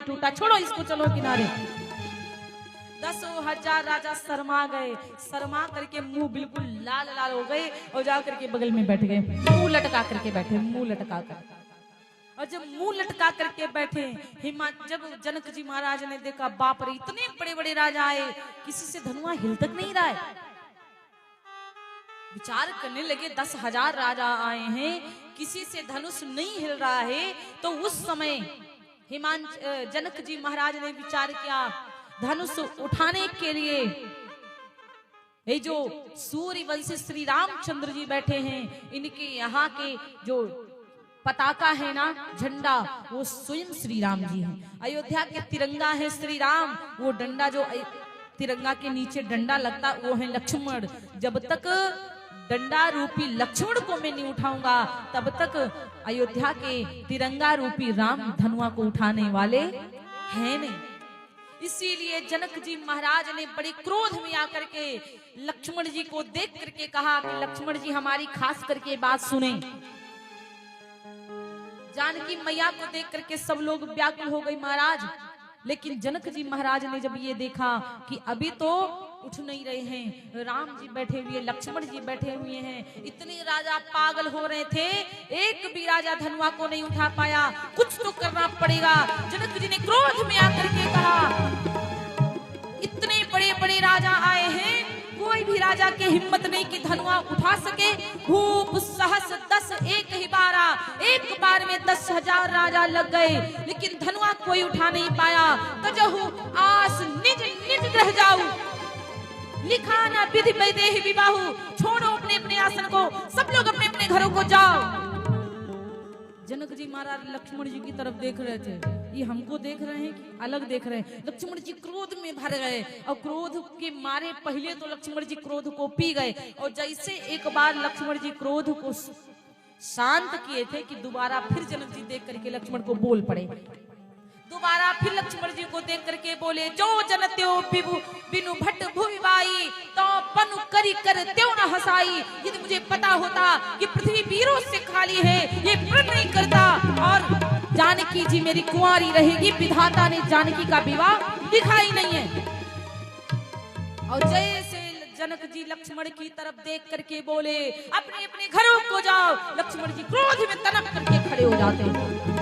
टूटा, छोड़ो इसको, चलो किनारे। 10,000 राजा शर्मा गए, शर्मा करके मुंह बिल्कुल लाल लाल हो गए और जा करके बगल में बैठ गए, मुंह लटका करके बैठे, मुंह लटका कर। और जब मुंह लटका करके बैठे, जब जनक जी महाराज ने देखा, बाप रे इतने बड़े बड़े राजा आए, किसी से धनुआ हिल तक नहीं रहा है। विचार करने लगे 10,000 राजा आए हैं, किसी से धनुष नहीं हिल रहा है। तो उस समय जनक जी महाराज ने विचार किया, धनुष उठाने के लिए ये जो सूर्यवंशी श्री रामचंद्र जी बैठे हैं, इनके यहाँ के जो पताका है ना, झंडा, वो स्वयं श्री राम जी हैं। अयोध्या के तिरंगा है श्री राम, वो डंडा जो तिरंगा के नीचे डंडा लगता वो है लक्ष्मण। जब तक डंडा रूपी लक्ष्मण को मैं नहीं उठाऊंगा, तब तक अयोध्या के तिरंगा रूपी राम धनुआ को उठाने वाले हैं नहीं। इसीलिए जनक जी महाराज ने बड़े क्रोध में आकर के लक्ष्मण जी को देख करके कहा कि लक्ष्मण जी हमारी खास करके बात सुने। जानकी मैया को देख करके सब लोग व्याकुल हो गए महाराज। लेकिन जनक जी महाराज ने जब ये देखा कि अभी तो उठ नहीं रहे हैं, राम जी बैठे हुए, लक्ष्मण जी बैठे हुए हैं, इतने राजा पागल हो रहे थे, एक भी राजा धनुआ को नहीं उठा पाया, कुछ तो करना पड़ेगा। जनक जी ने क्रोध में आकर के कहा, इतने बड़े बड़े राजा आए हैं, कोई भी राजा की हिम्मत नहीं कि धनुआ उठा सके। भूप सहस 10 एक ही बारा, एक बार में 10,000 राजा लग गए, लेकिन धनुआ कोई उठा नहीं पाया। तजहु आस निज निज रह जाऊ, लिखा ना विधि वैदेही विवाहु, छोड़ो अपने अपने आसन को, सब लोग अपने अपने घरों को जाओ। जनक जी महाराज लक्ष्मण जी की तरफ देख रहे थे, ये हमको देख रहे हैं कि अलग देख रहे हैं। लक्ष्मण जी क्रोध में भर गए और क्रोध के मारे पहले तो लक्ष्मण जी क्रोध को पी गए, और जैसे एक बार लक्ष्मण जी क्रोध को शांत किए थे कि दोबारा फिर जनक जी देख करके लक्ष्मण को बोल पड़े। दोबारा फिर लक्ष्मण जी को देख करके बोले, जो जन त्यो बिनु भट्ट भुविबाई, तो पनु करी कर त्यो न हसाई। यदि मुझे पता होता कि पृथ्वी वीरों से खाली है, ये प्रण नहीं करता और जानकी जी मेरी कुंवारी रहेगी। विधाता ने जानकी का विवाह लिखा ही नहीं है। और जैसे जनक जी लक्ष्मण की तरफ देख करके बोले, अपने अपने घरों को जाओ, लक्ष्मण जी क्रोध में तनक करके खड़े हो जाते हैं।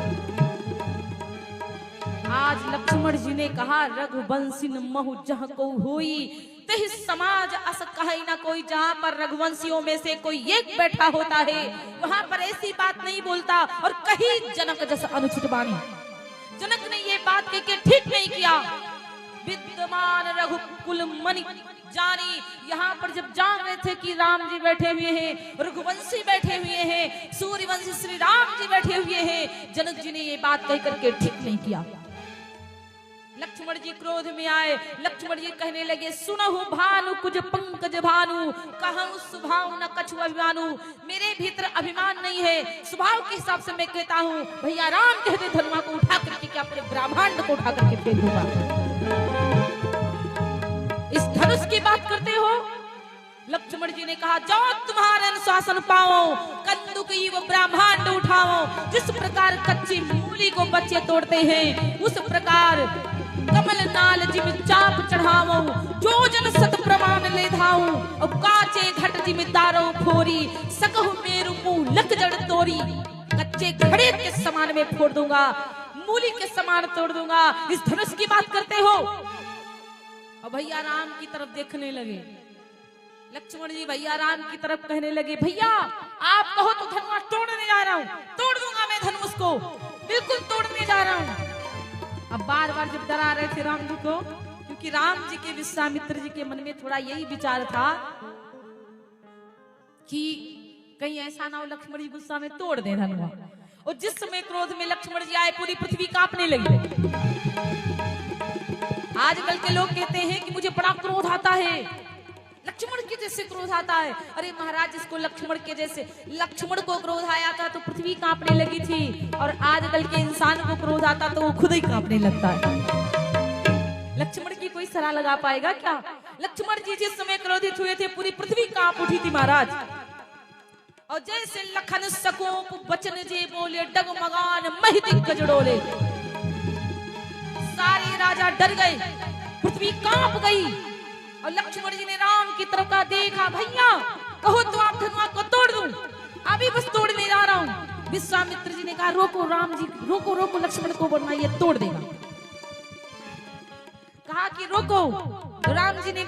आज लक्ष्मण जी ने कहा, रघुवंशी महु जह को हुई, तहि समाज अस कहे ना कोई। जहाँ पर रघुवंशियों में से कोई एक बैठा होता है, वहाँ पर ऐसी बात नहीं बोलता। और कहीं जनक जैसा अनुचित वाणी, जनक ने ये बात कह के ठीक नहीं किया। विद्यमान रघुकुल मणि जानी, यहाँ पर जब जान रहे थे कि राम जी बैठे हुए हैं, रघुवंशी बैठे हुए हैं, सूर्यवंशी श्री राम जी बैठे हुए हैं, जनक जी ने ये बात कह करके ठीक नहीं किया। लक्ष्मण जी क्रोध में आए। लक्ष्मण जी कहने लगे, सुनहु भानु कुछ पंकज भानु, कहूं स्वभाव न कछु अभिमानु। मेरे भीतर अभिमान नहीं है, स्वभाव के हिसाब से मैं कहता हूँ, भैया राम कहते धनुआ को उठा करके क्या पूरे ब्रह्मांड को उठा करके फेंक दूंगा। इस धनुष की बात करते हो? लक्ष्मण जी ने कहा, जाओ तुम्हारे अनुशासन पाओ, कंदुक वो ब्रह्मांड उठाओ। जिस प्रकार कच्ची मूली को बच्चे तोड़ते हैं, उस प्रकार कमल नाल जिम चाप चढ़ाओ। जो जन सत प्रमाण ले धाओ, और काचे घट जिम्मेदारो फोरी, सकहु मेरु मुंह लक जड़ तोरी। कच्चे घड़े के समान में फोड़ दूंगा, मूली के समान तोड़ दूंगा। इस धनुष की बात करते हो? और भैया राम की तरफ देखने लगे। लक्ष्मण जी भैया राम की तरफ कहने लगे, भैया आप कहो तो धनुष तोड़ने जा रहा हूँ, तोड़ दूंगा मैं धनुष को, बिल्कुल तोड़ने जा रहा हूँ। अब बार बार जब डरा रहे थे राम जी को, क्योंकि राम जी के विश्वामित्र जी के मन में थोड़ा यही विचार था कि कहीं ऐसा ना हो लक्ष्मण जी गुस्सा में तोड़ दे धनुआ। और जिस समय क्रोध में लक्ष्मण जी आए, पूरी पृथ्वी कांपने लगी। आजकल के लोग कहते हैं कि मुझे बड़ा क्रोध आता है, लक्ष्मण के जैसे क्रोध आता है। अरे महाराज, इसको लक्ष्मण के जैसे, लक्ष्मण को क्रोध आया था तो पृथ्वी कांपने लगी थी, और आजकल के इंसान को क्रोध आता तो वो खुद ही कांपने लगता है। लक्ष्मण की कोई सलाह लगा पाएगा क्या? लक्ष्मण जी जिस समय क्रोधित हुए थे, पूरी पृथ्वी कांप उठी थी महाराज। और जैसे लखन सकोप बचन जे बोले, डगमगान महित गजड़ोले। राजा डर गए, पृथ्वी कांप गई। और लक्ष्मण जी ने राम की तरफ का देखा, भैया कहो तो आप धनुआ को तोड़ दूं, अभी बस तोड़ने जा रहा हूं। विश्वामित्र जी ने कहा रोको राम जी, रोको रोको लक्ष्मण को, वरना ये तोड़ देगा। कहा कि रोको, राम जी ने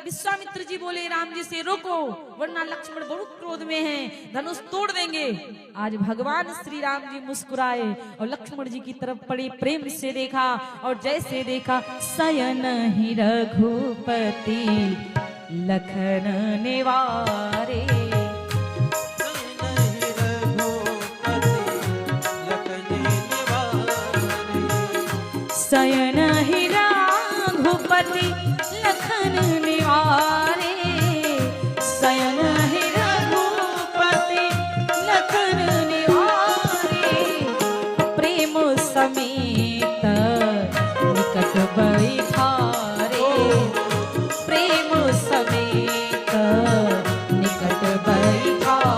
विश्वामित्र जी बोले राम जी से रोको, वरना लक्ष्मण बहुत क्रोध में हैं, धनुष तोड़ देंगे। आज भगवान श्री राम जी मुस्कुराए और लक्ष्मण जी की तरफ बड़े प्रेम से देखा, और जैसे देखा शयन ही रघुपति लखन निवारे, शयन ही रघुपति लखन निवारे, शयन ही रघुपति लखन निवारे, प्रेम समेत निकट बैठारे, प्रेम समेत निकट बैठारे।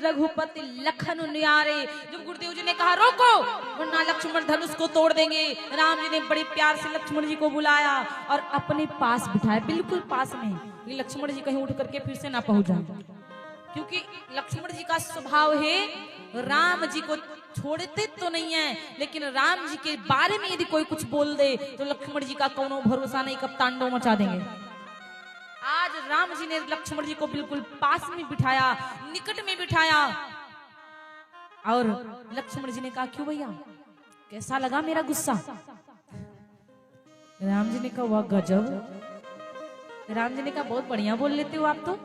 रघुपति लखन न्यारे। जब गुरुदेव जी ने कहा रोको वरना लक्ष्मण धनुष को तोड़ देंगे, राम जी ने बड़े प्यार से लक्ष्मण जी को बुलाया और अपने पास बिठाया, बिल्कुल पास में। लक्ष्मण जी कहीं उठ करके फिर से ना पहुंच जाए, क्योंकि लक्ष्मण जी का स्वभाव है राम जी को छोड़ते तो नहीं है, लेकिन राम जी के बारे में यदि कोई कुछ बोल दे तो लक्ष्मण जी का कोनो भरोसा नहीं, कब तांडव मचा देंगे। आज राम जी ने लक्ष्मण जी को बिल्कुल पास में बिठाया, निकट में बिठाया, और लक्ष्मण जी ने कहा क्यों भैया कैसा लगा मेरा गुस्सा? राम जी ने कहा वाह गजब। राम जी ने कहा बहुत बढ़िया बोल लेते हो आप तो,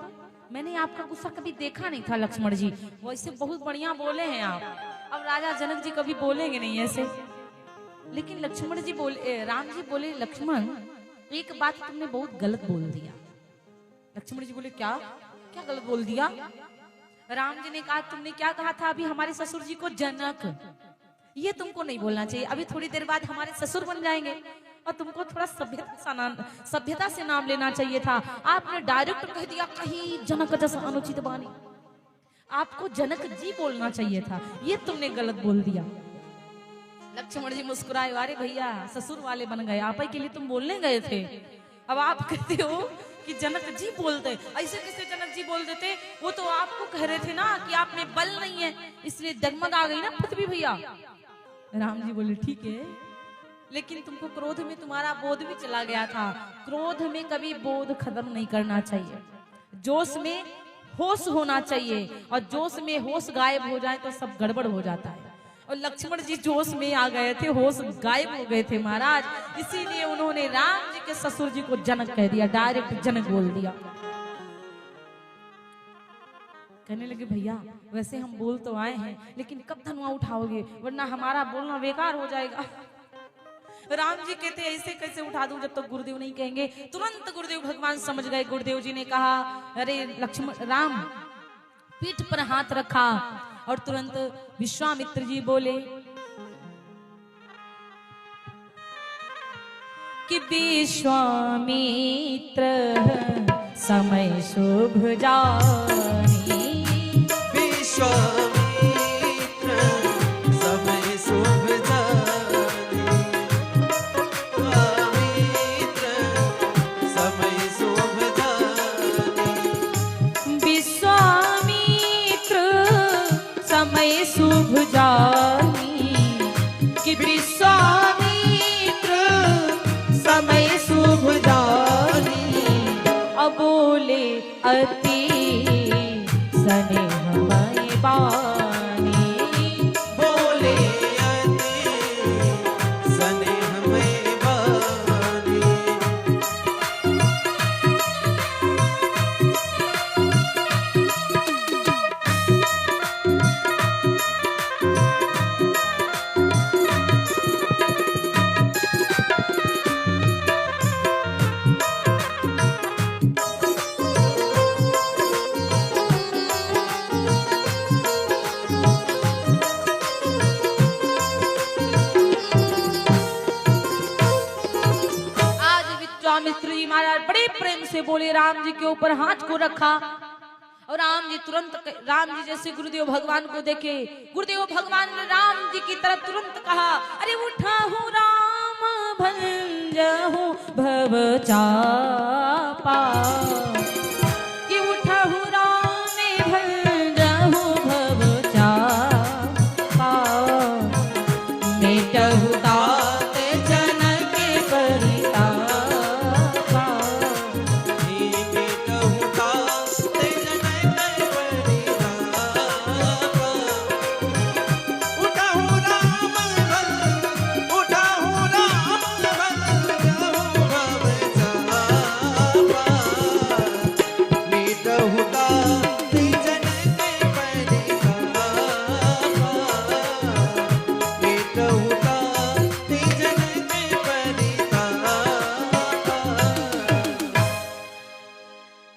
मैंने आपका गुस्सा कभी देखा नहीं था लक्ष्मण जी, वैसे बहुत बढ़िया बोले हैं आप। अब राजा जनक जी कभी बोलेंगे नहीं ऐसे, लेकिन लक्ष्मण जी बोले, राम जी बोले लक्ष्मण एक बात तुमने बहुत गलत बोल दिया। लक्ष्मण जी बोले क्या क्या गलत बोल दिया? राम जी ने कहा तुमने क्या कहा था अभी हमारे ससुर जी को जनक, ये तुमको नहीं बोलना चाहिए, अभी थोड़ी देर बाद हमारे ससुर बन जाएंगे और तुमको थोड़ा सभ्यता से नाम लेना चाहिए था। आपने डायरेक्ट कह दिया कहीं जनक जैसा अनुचित बानी, आपको जनक जी बोलना चाहिए था, ये तुमने गलत बोल दिया। लक्ष्मण जी मुस्कुराए, अरे भैया ससुर वाले बन गए, आप ही के लिए तुम बोलने गए थे, अब आप कहते हो कि जनक जी बोलते, ऐसे कैसे जनक जी बोल देते? वो तो आपको कह रहे थे ना कि आप में बल नहीं है, इसलिए डगमगा गई ना पृथ्वी भैया। राम जी बोले ठीक है, लेकिन तुमको क्रोध में तुम्हारा बोध भी चला गया था, क्रोध में कभी बोध खत्म नहीं करना चाहिए, जोश में होश होना चाहिए, और जोश में होश गायब हो जाए तो सब गड़बड़ हो जाता है। और लक्ष्मण जी जोश में आ गए थे, होश गायब हो गए थे महाराज, इसीलिए उन्होंने राम जी के ससुर जी को जनक कह दिया, डायरेक्ट जनक बोल दिया। कहने लगे भैया वैसे हम बोल तो आए हैं, लेकिन कब धनुआ उठाओगे, वरना हमारा बोलना बेकार हो जाएगा। राम जी कहते ऐसे कैसे उठा दूं जब तक गुरुदेव नहीं कहेंगे। तुरंत गुरुदेव भगवान समझ गए, गुरुदेव जी ने कहा अरे लक्ष्मण, राम पीठ पर हाथ रखा और तुरंत विश्वामित्र जी बोले कि विश्वामित्र समय शुभ जानी, विश्वामित्र समय शुभ जानी, समय शुभ जानी, विश्वामित्र समय शुभ जानी, कि विश्वामित्र समय शुभ जानी, अबोले अति स्नेह मय बा प्रेम से बोले, राम जी के ऊपर हाथ को रखा और राम जी तुरंत, राम जी जैसे गुरुदेव भगवान को देखे, गुरुदेव भगवान ने राम जी की तरफ तुरंत कहा, अरे उठा हूँ राम भंजहु भव चापा, कि उठा हूँ राम भंजहु भव चापा, मेटहु तात जनक परितापा,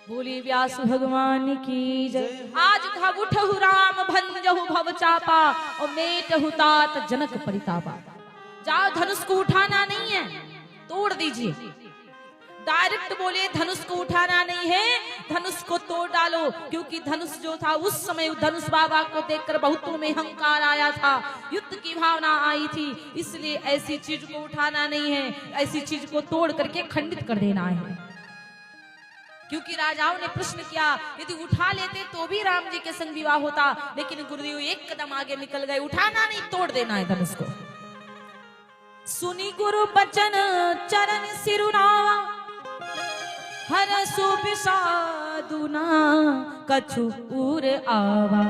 बोले व्यास भगवान की जय। आज कहा उठहु राम भंजहु भव चापा और मेटहु तात जनक परितापा। जाओ, धनुष को उठाना नहीं है, तोड़ दीजिए। डायरेक्ट बोले धनुष को उठाना नहीं है, धनुष को तोड़ डालो, क्योंकि धनुष जो था उस समय धनुष बाबा को देखकर बहुतों में अहंकार आया था, युद्ध की भावना आई थी, इसलिए ऐसी चीज को उठाना नहीं है, ऐसी चीज को तोड़ करके खंडित कर देना है। क्योंकि राजाओं ने प्रश्न किया, यदि उठा लेते तो भी राम जी के संग विवाह होता, लेकिन गुरुदेव एक कदम आगे निकल गए, उठाना नहीं, तोड़ देना है धनुष को। सुनी गुरु बचन चरण सिरुनावा, हरसु विषादुना कछु उर आवा।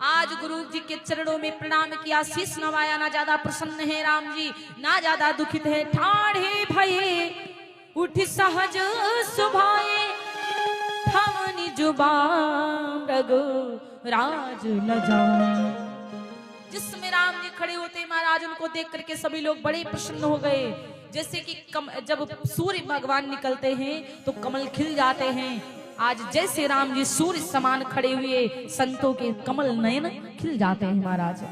आज गुरु जी के चरणों में प्रणाम किया, शीश नवाया, ना ज्यादा प्रसन्न है राम जी, ना ज्यादा दुखित है। ठाढ़े भये उठ सहज सुभाए, ठमनी जुबान रघु राज लजाए। जिसमें राम जी खड़े होते महाराज, उनको देख करके सभी लोग बड़े प्रसन्न हो गए। जैसे कि जब सूर्य भगवान निकलते हैं तो कमल खिल जाते हैं, आज जैसे राम जी सूर्य समान खड़े हुए, संतों के कमल नयन खिल जाते हैं महाराज।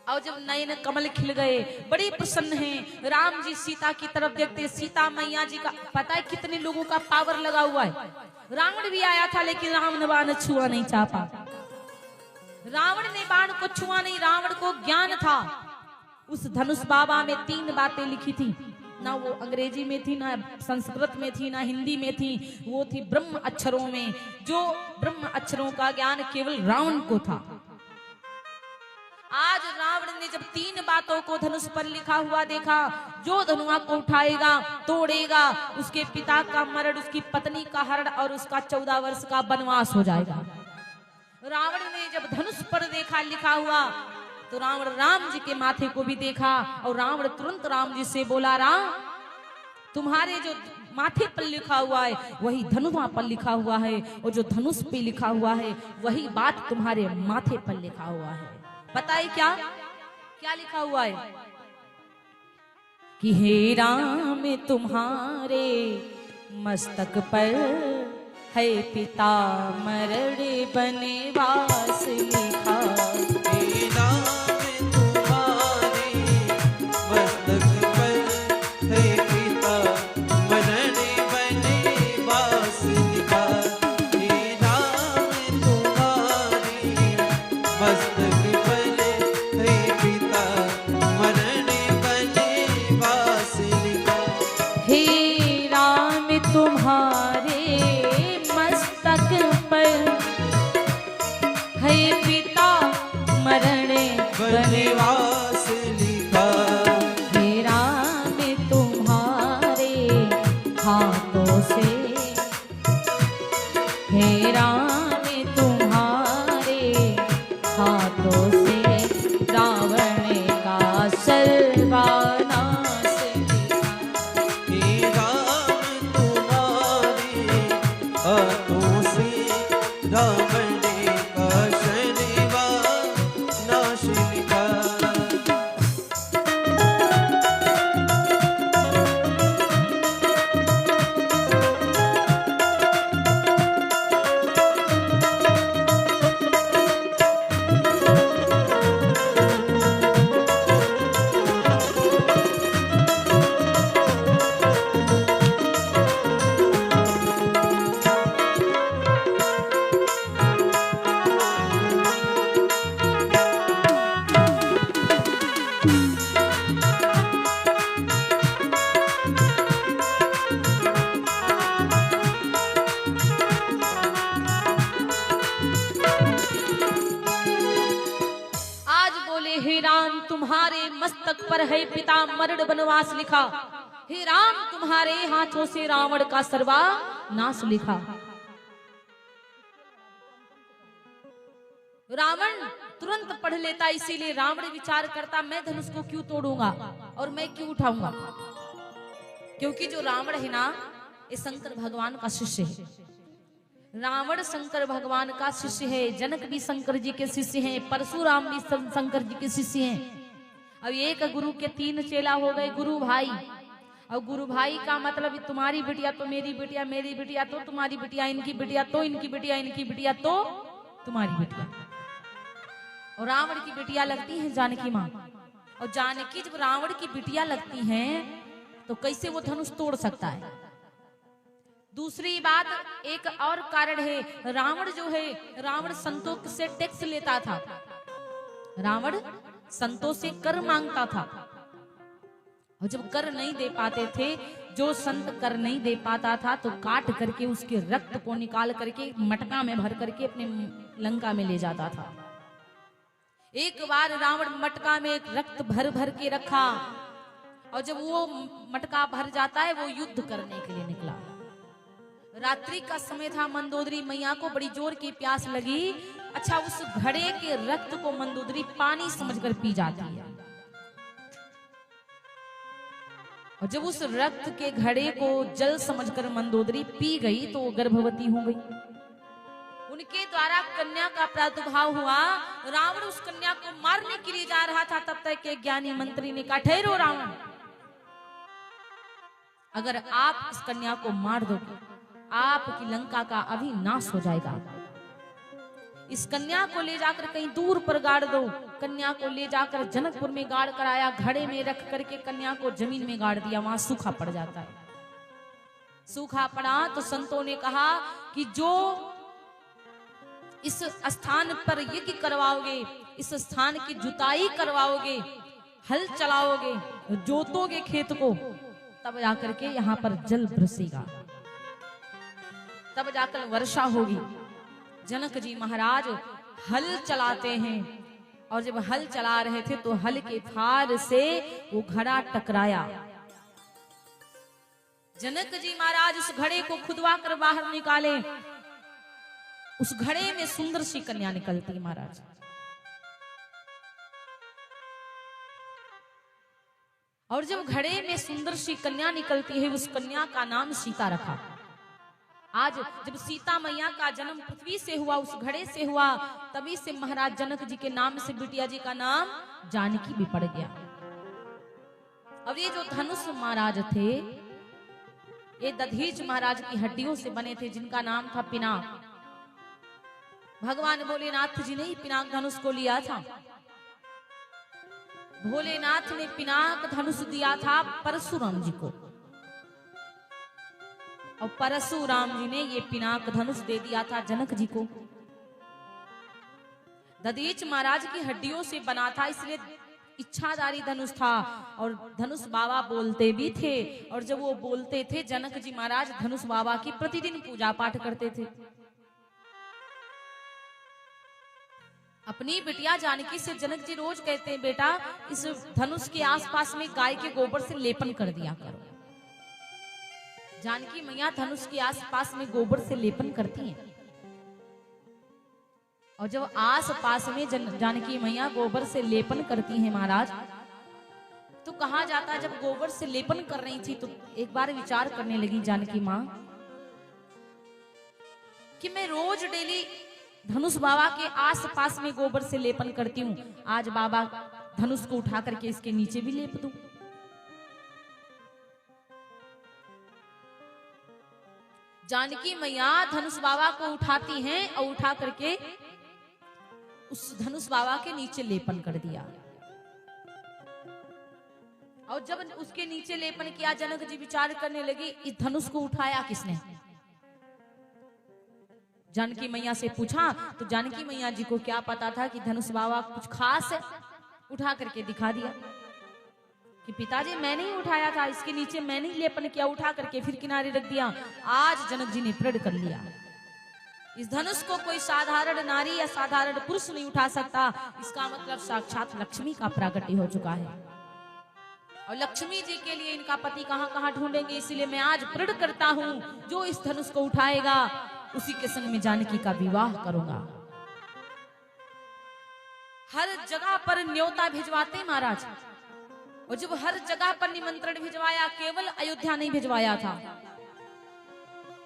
और जब नयन कमल खिल गए, बड़े प्रसन्न हैं। राम जी सीता की तरफ देखते, सीता मैया जी का पता है कितने लोगों का पावर लगा हुआ है। रावण भी आया था, लेकिन राम ने बाण छुआ नहीं चापा, रावण ने बाण को छुआ नहीं, रावण को ज्ञान था। उस धनुष बाबा में 3 बातें लिखी थी, ना वो अंग्रेजी में थी, ना संस्कृत में थी, ना हिंदी में थी, वो थी ब्रह्म अक्षरों में। जो ब्रह्म अक्षरों का ज्ञान केवल रावण को था। आज रावण ने जब 3 बातों को धनुष पर लिखा हुआ देखा, जो धनुआ को उठाएगा, तोड़ेगा, उसके पिता का मरण, उसकी पत्नी का हरण और उसका 14 वर्ष का वनवास हो जाएगा। रावण ने जब धनुष पर देखा लिखा हुआ, तो रावण राम जी के माथे को भी देखा और रावण तुरंत राम जी से बोला, राम तुम्हारे जो माथे पर लिखा हुआ है वही धनुआ पर लिखा हुआ है, और जो धनुष पे लिखा हुआ है वही बात तुम्हारे माथे पर लिखा हुआ है। पता है क्या क्या लिखा हुआ है? कि हे राम तुम्हारे मस्तक पर है पिता मरण बनवास लिखा। हे राम तुम्हारे मस्तक पर है पिता मरण बनवास लिखा। हे राम तुम्हारे मस्तक पर है पिता मरण बनवास लिखा। हे राम तुम्हारे मस्तक पर है पिता मरण मस्तक पर है पिता मरण वनवास लिखा। हे राम तुम्हारे हाथों से रावण का सर्वा नाश लिखा। रावण तुरंत पढ़ लेता, इसीलिए रावण विचार करता मैं धनुष को क्यों तोड़ूंगा और मैं क्यों उठाऊंगा, क्योंकि जो रावण है ना ये शंकर भगवान का शिष्य है। रावण शंकर भगवान का शिष्य है, जनक भी शंकर जी के शिष्य हैं, परशुराम भी शंकर जी के शिष्य हैं। अब एक गुरु के 3 चेला हो गए गुरु भाई। और गुरु भाई का मतलब तुम्हारी बिटिया तो मेरी बिटिया, मेरी बिटिया तो तुम्हारी बिटिया, इनकी बिटिया तो इनकी बिटिया, इनकी बिटिया तो तुम्हारी बिटिया। और रावण की बिटिया लगती है जानकी माँ, और जानकी जब रावण की बिटिया लगती हैं तो कैसे वो धनुष तोड़ सकता है। दूसरी बात एक और कारण है, रावण जो है रावण संतों से टैक्स लेता था, रावण संतों से कर मांगता था। और जब कर नहीं दे पाते थे, जो संत कर नहीं दे पाता था तो काट करके उसके रक्त को निकाल करके मटका में भर करके अपने लंका में ले जाता था। एक बार रावण मटका में रक्त भर भर के रखा, और जब वो मटका भर जाता है वो युद्ध करने के लिए निकला। रात्रि का समय था, मंदोदरी मैया को बड़ी जोर की प्यास लगी। अच्छा, उस घड़े के रक्त को मंदोदरी पानी समझकर पी जाती है, और जब उस रक्त के घड़े को जल समझकर मंदोदरी पी गई तो वो गर्भवती हो गई। उनके द्वारा कन्या का प्रादुर्भाव हुआ। रावण उस कन्या को मारने के लिए जा रहा था, तब तक एक ज्ञानी मंत्री ने कहा ठहरो रावण, अगर आप इस कन्या को मार दोगे आपकी लंका का अभी नाश हो जाएगा। इस कन्या को ले जाकर कहीं दूर पर गाड़ दो। कन्या को ले जाकर जनकपुर में गाड़ कर आया, घड़े में रख करके कन्या को जमीन में गाड़ दिया, वहां सूखा पड़ जाता है। सूखा पड़ा तो संतों ने कहा कि जो इस स्थान पर यज्ञ करवाओगे, इस स्थान की जुताई करवाओगे, हल चलाओगे, जोतोगे खेत को, तब जाकर के यहाँ पर जल बरसेगा, तब जाकर वर्षा होगी। जनक जी महाराज हल चलाते हैं, और जब हल चला रहे थे तो हल के फार से वो घड़ा टकराया। जनक जी महाराज उस घड़े को खुदवा कर बाहर निकाले। उस घड़े में सुंदर सी कन्या निकलती महाराज। और जब घड़े में सुंदर सी कन्या निकलती है, उस कन्या का नाम सीता रखा। आज जब सीता मैया का जन्म पृथ्वी से हुआ, उस घड़े से हुआ, तभी से महाराज जनक जी के नाम से बिटिया जी का नाम जानकी भी पड़ गया। और ये जो धनुष महाराज थे, ये दधीच महाराज की हड्डियों से बने थे, जिनका नाम था पिनाक। भगवान भोलेनाथ जी ने ही पिनाक धनुष को लिया था। भोलेनाथ ने पिनाक धनुष दिया था परशुराम जी को, और परशुराम जी ने ये पिनाक धनुष दे दिया था जनक जी को। दधीच महाराज की हड्डियों से बना था, इसलिए इच्छाधारी धनुष था। और धनुष बाबा बोलते भी थे, और जब वो बोलते थे जनक जी महाराज धनुष बाबा की प्रतिदिन पूजा पाठ करते थे। अपनी बिटिया जानकी से जनक जी रोज कहते हैं, बेटा इस धनुष के आसपास में गाय के गोबर से लेपन कर दिया करो। जानकी मैया धनुष के आसपास में गोबर से लेपन करती हैं, और जब आसपास में जानकी मैया गोबर से लेपन करती हैं महाराज, तो कहा जाता है जब गोबर से लेपन कर रही थी तो एक बार विचार करने लगी जानकी मां कि मैं रोज डेली धनुष बाबा के आसपास में गोबर से लेपन करती हूँ, आज बाबा धनुष को उठा करके इसके नीचे भी लेप दूं। जानकी मैया धनुष बाबा को उठाती हैं और उठा करके उस धनुष बाबा के नीचे लेपन कर दिया। और जब उसके नीचे लेपन किया, जनक जी विचार करने लगे इस धनुष को उठाया किसने। जानकी मैया से पूछा तो जानकी मैया जी को क्या पता था कि धनुष बाबा कुछ खास है, उठा करके दिखा दिया कि पिताजी मैंने ही उठाया था, इसके नीचे मैंने ही लेपन किया, उठा करके फिर किनारे रख दिया। आज जनक जी ने प्रण कर लिया इस धनुष को कोई साधारण नारी या साधारण पुरुष नहीं उठा सकता। इसका मतलब साक्षात लक्ष्मी का प्राकट्य हो चुका है। और लक्ष्मी जी के लिए इनका पति कहां कहां ढूंढेंगे, इसीलिए मैं आज प्रण करता हूं जो इस धनुष को उठाएगा उसी के संग में जानकी का विवाह करूंगा। हर जगह पर न्योता भिजवाते महाराज, और जब हर जगह पर निमंत्रण भिजवाया, केवल अयोध्या नहीं भिजवाया था,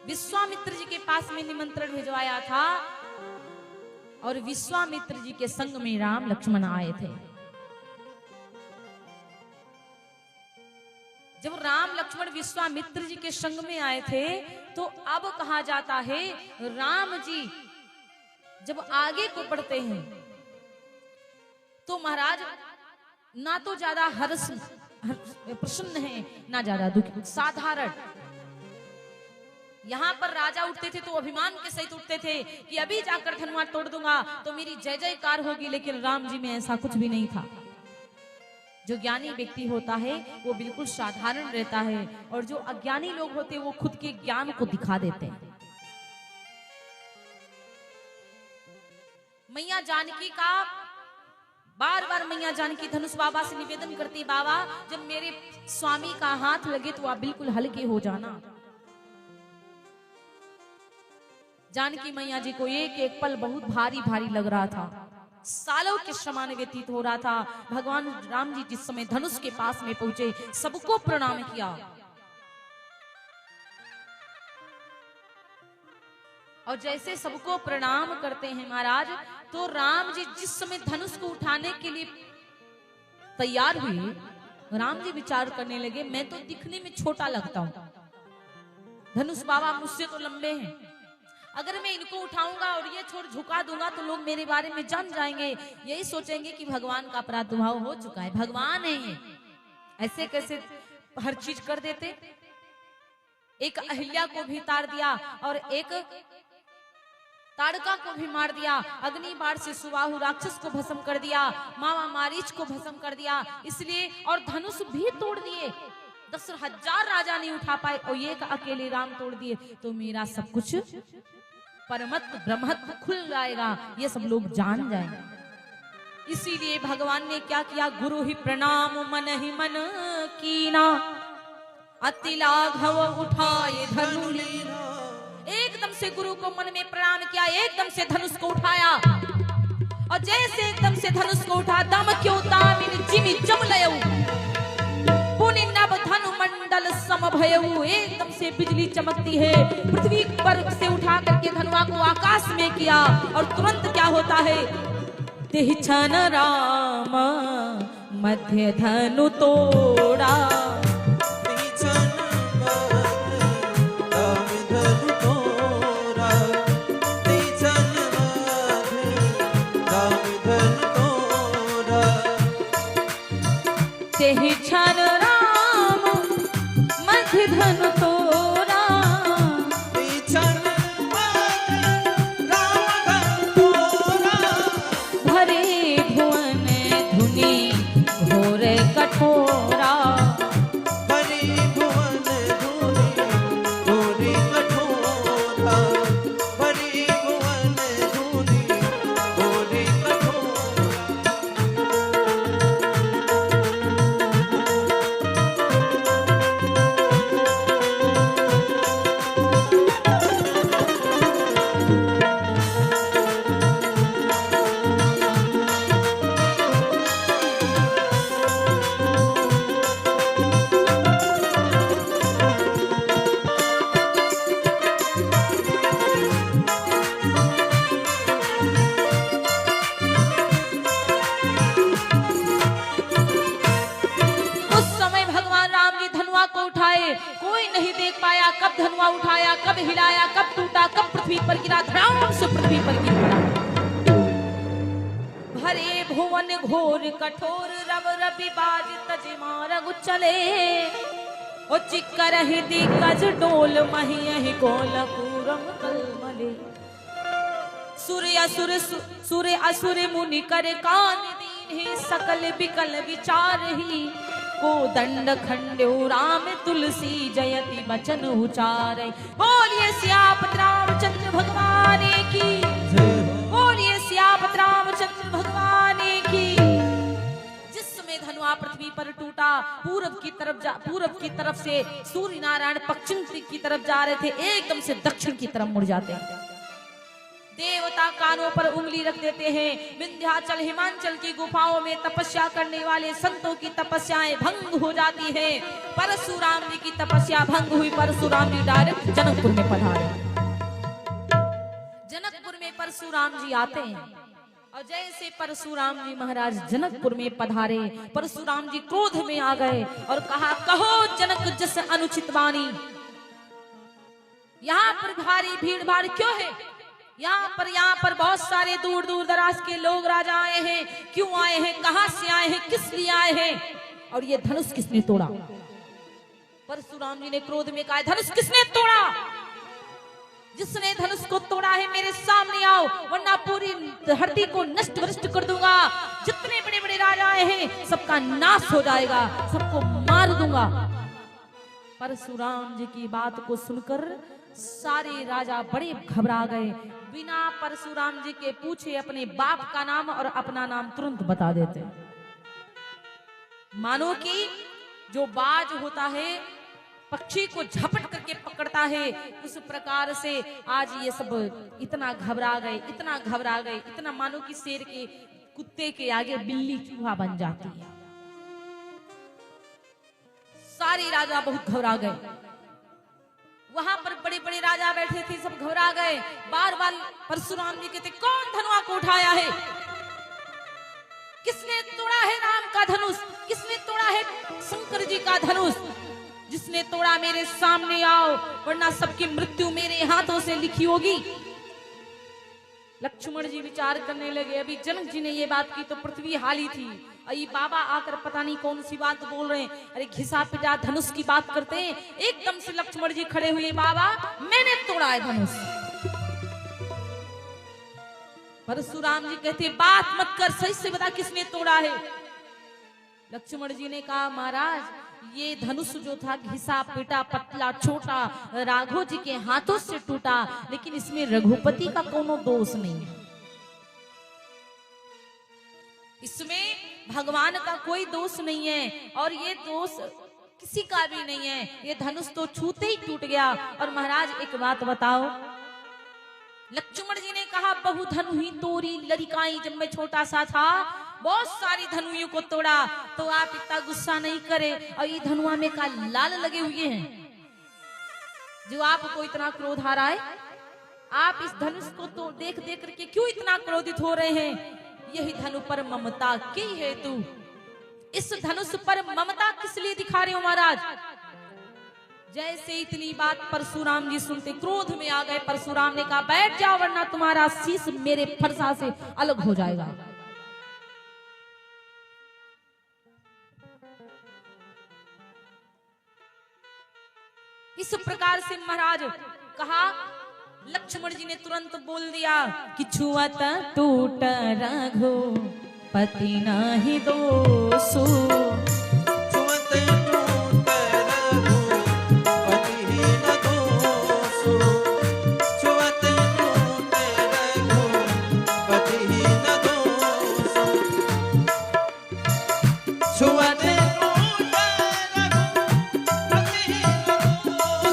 विश्वामित्र जी के पास में निमंत्रण भिजवाया था, और विश्वामित्र जी के संग में राम लक्ष्मण आए थे। जब राम लक्ष्मण विश्वामित्र जी के संग में आए थे, तो अब कहा जाता है राम जी जब आगे को बढ़ते हैं तो महाराज ना तो ज्यादा प्रसन्न है ना ज्यादा दुखी, साधारण। यहां पर राजा उठते थे तो अभिमान के सहित उठते थे कि अभी जाकर धनुआ तोड़ दूंगा तो मेरी जय जयकार होगी, लेकिन राम जी में ऐसा कुछ भी नहीं था। जो ज्ञानी व्यक्ति होता है वो बिल्कुल साधारण रहता है, और जो अज्ञानी लोग होते हैं वो खुद के ज्ञान को दिखा देते हैं। मैया जानकी का बार बार मैया जानकी धनुष बाबा से निवेदन करती, बाबा जब मेरे स्वामी का हाथ लगे तो आप बिल्कुल हल्के हो जाना। जानकी मैया जी को एक एक पल बहुत भारी भारी लग रहा था, सालों के समान व्यतीत हो रहा था। भगवान राम जी जिस समय धनुष के पास में पहुंचे, सबको प्रणाम किया, और जैसे सबको प्रणाम करते हैं महाराज, तो राम जी जिस समय धनुष को उठाने के लिए तैयार हुए, राम जी विचार करने लगे, मैं तो दिखने में छोटा लगता हूं, धनुष बाबा मुझसे तो लंबे हैं, अगर मैं इनको उठाऊंगा और ये छोड़ झुका दूंगा तो लोग मेरे बारे में जान जाएंगे, यही सोचेंगे कि भगवान का प्रादुर्भाव हो चुका है, भगवान है ये, ऐसे कैसे हर चीज कर देते। एक अहिल्या को भी तार दिया और एक ताड़का को भी मार दिया, अग्नि बाण से सुबाहु राक्षस को भस्म कर दिया, मामा मारीच को भस्म कर दिया, इसलिए और धनुष भी तोड़ दिए। 10,000 राजा नहीं उठा पाए और ये अकेले राम तोड़ दिए, तो मेरा सब कुछ परमत्व ब्रह्मत्व खुल जाएगा, ये सब लोग जान जाएंगे। इसीलिए भगवान ने क्या किया, गुरु ही प्रणाम मन ही मन कीना, अति लाघव उठाए धनु लीना। एकदम से गुरु को मन में प्रणाम किया, एकदम से धनुष को उठाया, और जैसे एकदम से धनुष को उठा, दम क्यों तामिन जिमि जमलयऊ पुनि नभ धनु मंडल समभयऊ, एकदम से बिजली चमकती है, पृथ्वी पर से उठा करके धनुआ को आकाश में किया, और तुरंत क्या होता है, तेहि क्षण राम मध्य धनु तोड़ा, तेहि क्षण राम मध्य धनु तोड़ा, भरे भुवन धुनि घोर कठोरा, भरे भुवन धुनि घोर कठोरा, भरे भुवन धुनि घोर कठोरा। कोई नहीं देख पाया कब धनुआ उठाया, कब हिलाया, कब टूटा, कब पृथ्वी पर गिरा, धड़ाम से पृथ्वी पर गिर पड़ा। भरे भुवन घोर कठोर, रव रवि बाज तज मारग चले, ओ चिक्कर ही दिग्गज डोल मही गोल पूरम कलमले, सूर्य असुर मुनि कर कान दीन ही, सकल विकल विचार ही, को दंड खंड्यो राम तुलसी जयति बचन उचारे। बोलिए सियापत रामचंद्र भगवान की, बोलिए सियापत रामचंद्र भगवान की। जिस समय समय धनुआ पृथ्वी पर टूटा। पूरब की तरफ से सूर्य नारायण पश्चिम की तरफ जा रहे थे, एकदम से दक्षिण की तरफ मुड़ जाते हैं। देवता कानों पर उंगली रख देते हैं। विंध्याचल हिमांचल की गुफाओं में तपस्या करने वाले संतों की तपस्याएं भंग हो जाती है। परशुराम जी की तपस्या भंग हुई। परशुराम जी डायरेक्ट जनकपुर में पधारे। जनकपुर में परशुराम जी आते हैं और जैसे परशुराम जी महाराज जनकपुर में पधारे, परशुराम जी क्रोध में आ गए और कहा, कहो जनक जस अनुचित वाणी, यहाँ पर भारी भीड़ भाड़ क्यों है? यहाँ पर बहुत सारे दूर दूर दराज के लोग राजा आए हैं। क्यों आए हैं? कहां से आए हैं? किस लिए आए हैं? और ये धनुष किसने तोड़ा? परशुराम जी ने क्रोध में कहा, धनुष किसने तोड़ा? जिसने धनुष को तोड़ा है मेरे सामने आओ, वरना पूरी धरती को नष्ट भ्रष्ट कर दूंगा। जितने बड़े बड़े राजा आए हैं सबका नाश हो जाएगा, सबको मार दूंगा। परशुराम जी की बात को सुनकर सारे राजा बड़े घबरा गए। बिना परशुराम जी के पूछे अपने बाप का नाम और अपना नाम तुरंत बता देते। मानो कि जो बाज होता है पक्षी को झपट करके पकड़ता है, उस प्रकार से आज ये सब इतना घबरा गए, इतना घबरा गए, इतना मानो कि शेर के कुत्ते के आगे बिल्ली चूहा बन जाती है। सारे राजा बहुत घबरा गए। वहां पर बड़े बड़े राजा बैठे थे, सब घबरा गए। बार बार परशुराम जी कहते, कौन धनुआ को उठाया है? किसने तोड़ा है राम का धनुष? किसने तोड़ा है शंकर जी का धनुष? जिसने तोड़ा मेरे सामने आओ, वरना सबकी मृत्यु मेरे हाथों से लिखी होगी। लक्ष्मण जी विचार करने लगे। अभी जनक जी ने ये बात की तो पृथ्वी हाली थी। अई बाबा आकर पता नहीं कौन सी बात बोल रहे हैं। अरे घिसा पिटा धनुष की बात करते हैं। एकदम से लक्ष्मण जी खड़े हुए, बाबा मैंने तोड़ा है धनुष। परशुराम जी कहते, बात मत कर, सही से बता किसने तोड़ा है? लक्ष्मण जी ने कहा, महाराज ये धनुष जो था घिसा पिटा पतला छोटा राघव जी के हाथों से टूटा, लेकिन इसमें रघुपति का कोनो दोष नहीं है। इसमें भगवान का कोई दोष नहीं है और ये दोष किसी का भी नहीं है। ये धनुष तो छूते ही टूट गया। और महाराज एक बात बताओ, लक्ष्मण जी ने कहा, बहु धनु ही तोरी लड़िकाई। जब मैं छोटा सा था बहुत सारी धनुओं को तोड़ा, तो आप इतना गुस्सा नहीं करे। और ये धनुआ में का लाल लगे हुए हैं जो आपको इतना क्रोध आ रहा है। आप इस धनुष को तो देख देख करके क्यों इतना क्रोधित हो रहे हैं? यही धनु पर ममता की हेतु। इस धनुष पर ममता किस लिए दिखा रहे हो महाराज? जैसे इतनी बात परशुराम जी सुनते क्रोध में आ गए। परशुराम ने कहा, बैठ जाओ वरना तुम्हारा शीश मेरे फरसा से अलग हो जाएगा। इस प्रकार से महाराज कहा। लक्ष्मण जी ने तुरंत बोल दिया कि छुअत टूट रघुपति नाही दोषु। छुअत टूट रघुपति न दोषु। छुअत टूट रघुपति न दोषु। छुअत टूट रघुपति न दोषु।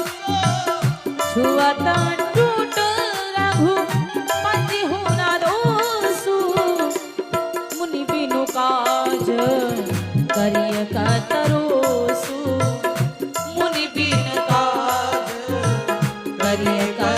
छुअत करिय का तरोसु। मुनि बिन काज करिय का